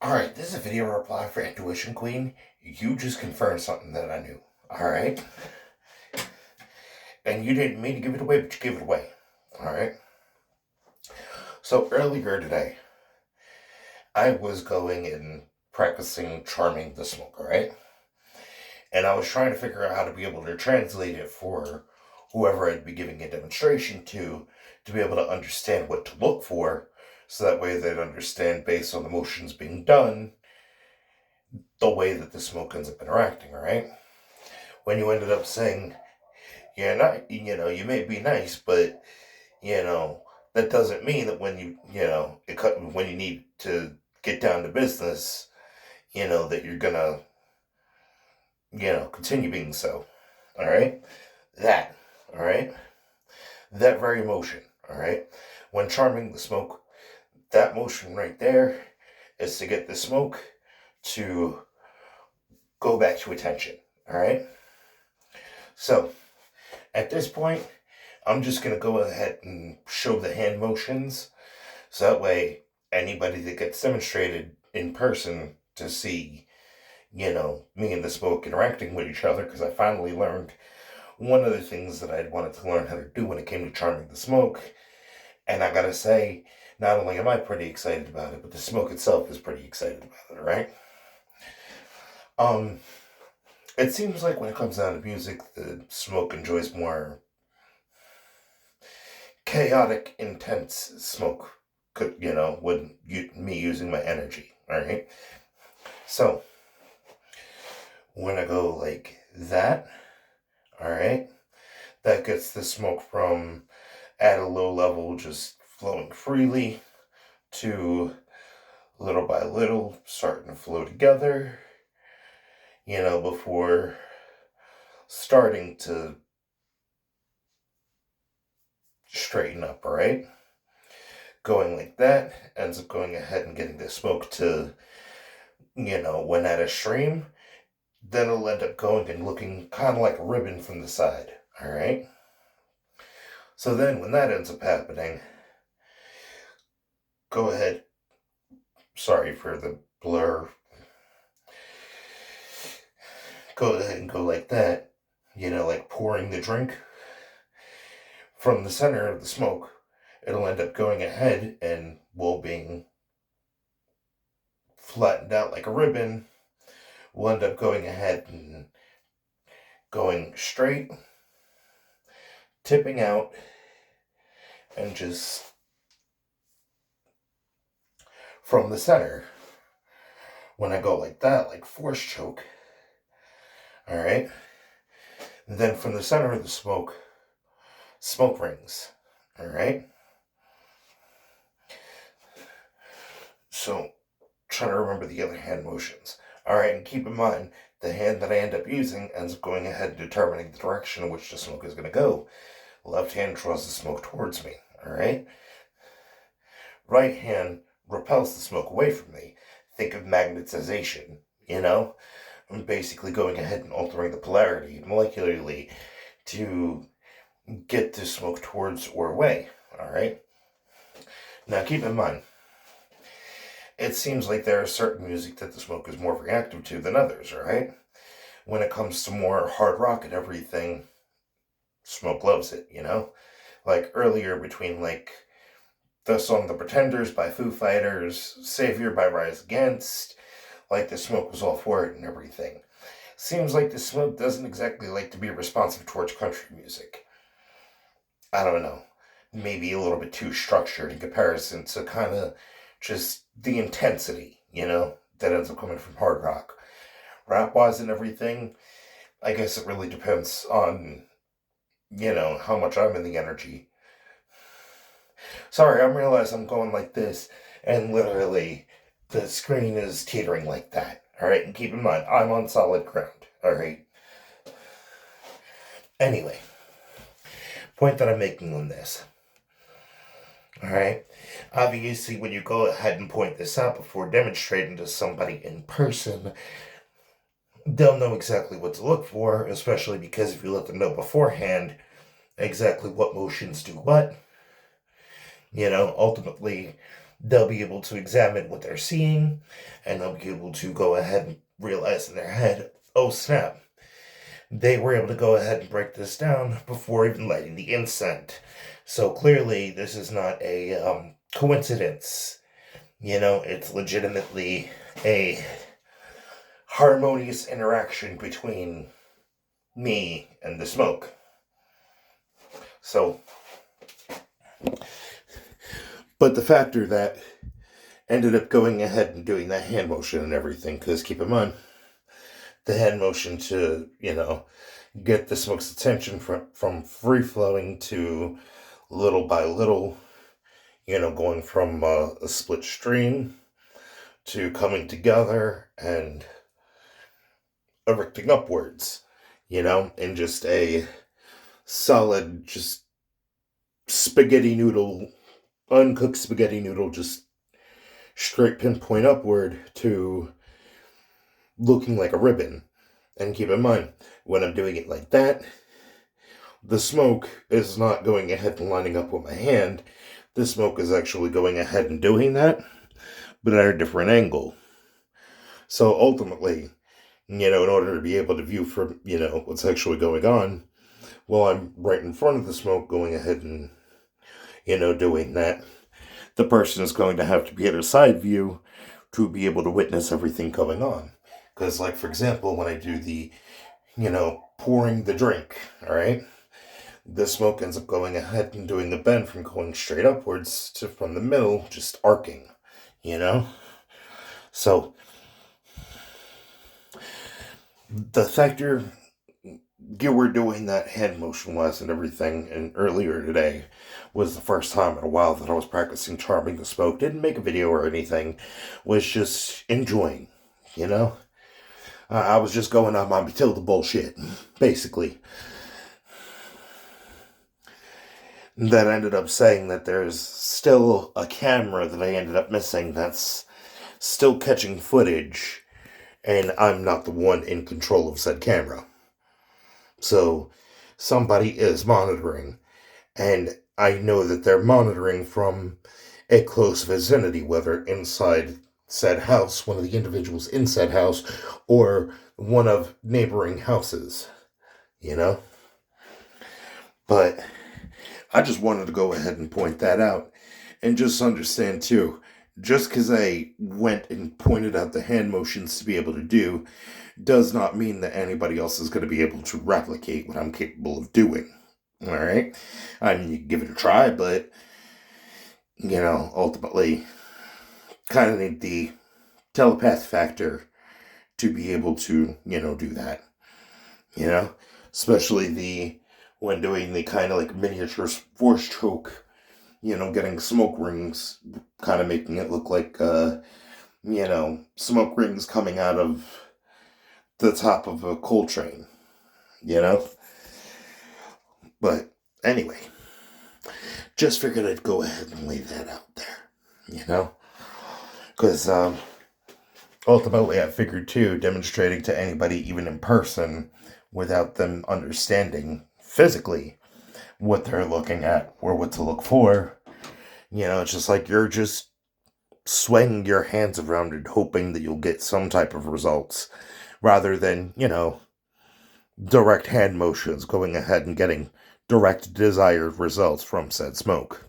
Alright, this is a video reply for Intuition Queen. You just confirmed something that I knew. Alright? And you didn't mean to give it away, but you gave it away. Alright? So earlier today, I was going and practicing charming the smoke, alright? And I was trying to figure out how to be able to translate it for whoever I'd be giving a demonstration to be able to understand what to look for, so that way they'd understand based on the motions being done the way that the smoke ends up interacting, alright? When you ended up saying, you're not, you may be nice, but, that doesn't mean that when when you need to get down to business, that you're gonna, continue being so, alright? That, alright? That very motion, alright? When charming the smoke, that motion right there is to get the smoke to go back to attention, alright? So, at this point, I'm just going to go ahead and show the hand motions, so that way anybody that gets demonstrated in person to see, me and the smoke interacting with each other, because I finally learned one of the things that I'd wanted to learn how to do when it came to charming the smoke, and I gotta say, not only am I pretty excited about it, but the smoke itself is pretty excited about it, right? It seems like when it comes down to music, the smoke enjoys more chaotic, intense smoke, with me using my energy, alright? So, when I go like that, alright, that gets the smoke from at a low level just flowing freely to little by little starting to flow together, before starting to straighten up, alright? Going like that ends up going ahead and getting the smoke to, when at a stream, then it'll end up going and looking kind of like a ribbon from the side, alright? So then when that ends up happening, go ahead, sorry for the blur, go ahead and go like that, like pouring the drink. From the center of the smoke, it'll end up going ahead and will being flattened out like a ribbon, will end up going ahead and going straight, tipping out, and just from the center, when I go like that, like force choke, alright, then from the center of the smoke rings, alright? So, trying to remember the other hand motions. Alright, and keep in mind, the hand that I end up using ends up going ahead and determining the direction in which the smoke is going to go. Left hand draws the smoke towards me, alright? Right hand repels the smoke away from me. Think of magnetization, I'm basically going ahead and altering the polarity molecularly to get the smoke towards or away, alright? Now keep in mind, it seems like there is certain music that the smoke is more reactive to than others, alright? When it comes to more hard rock and everything, smoke loves it, Like earlier between like the song The Pretenders by Foo Fighters, Savior by Rise Against, like the smoke was all for it and everything. Seems like the smoke doesn't exactly like to be responsive towards country music. I don't know, maybe a little bit too structured in comparison to kind of just the intensity, that ends up coming from hard rock. Rap-wise and everything, I guess it really depends on, how much I'm in the energy. Sorry, I realize I'm going like this, and literally, the screen is teetering like that, alright? And keep in mind, I'm on solid ground, alright? Anyway, point that I'm making on this. Alright? Obviously, when you go ahead and point this out before demonstrating to somebody in person, they'll know exactly what to look for, especially because if you let them know beforehand exactly what motions do what, ultimately they'll be able to examine what they're seeing, and they'll be able to go ahead and realize in their head, oh snap, they were able to go ahead and break this down before even lighting the incense. So clearly, this is not a coincidence. It's legitimately a harmonious interaction between me and the smoke. So, but the factor that ended up going ahead and doing that hand motion and everything, because keep in mind, the hand motion to, get the smoke's attention from free flowing to little by little, going from a split stream to coming together and erecting upwards, in just a solid, just spaghetti noodle, uncooked spaghetti noodle, just straight pinpoint upward to looking like a ribbon. And keep in mind, when I'm doing it like that, the smoke is not going ahead and lining up with my hand. The smoke is actually going ahead and doing that, but at a different angle. So ultimately, in order to be able to view from, what's actually going on, while I'm right in front of the smoke going ahead and, doing that, the person is going to have to be at a side view to be able to witness everything going on. Because, like, for example, when I do the, pouring the drink, all right, the smoke ends up going ahead and doing the bend from going straight upwards to from the middle, just arcing, So, the factor you were doing that hand motion was and everything, and earlier today was the first time in a while that I was practicing charming the smoke. Didn't make a video or anything, was just enjoying, I was just going on my Matilda bullshit, basically. That ended up saying that there's still a camera that I ended up missing that's still catching footage, and I'm not the one in control of said camera. So, somebody is monitoring, and I know that they're monitoring from a close vicinity, whether inside said house, one of the individuals in said house, or one of neighboring houses, But I just wanted to go ahead and point that out, and just understand too, just because I went and pointed out the hand motions to be able to do, does not mean that anybody else is going to be able to replicate what I'm capable of doing. Alright? I mean, you can give it a try, but, ultimately, kind of need the telepath factor to be able to, do that. Especially when doing the kind of like miniature force choke, getting smoke rings, kind of making it look like, smoke rings coming out of the top of a coal train, But anyway, just figured I'd go ahead and lay that out there, Because ultimately I figured too, demonstrating to anybody even in person without them understanding physically what they're looking at or what to look for, it's just like you're just swaying your hands around and hoping that you'll get some type of results rather than, direct hand motions going ahead and getting direct desired results from said smoke.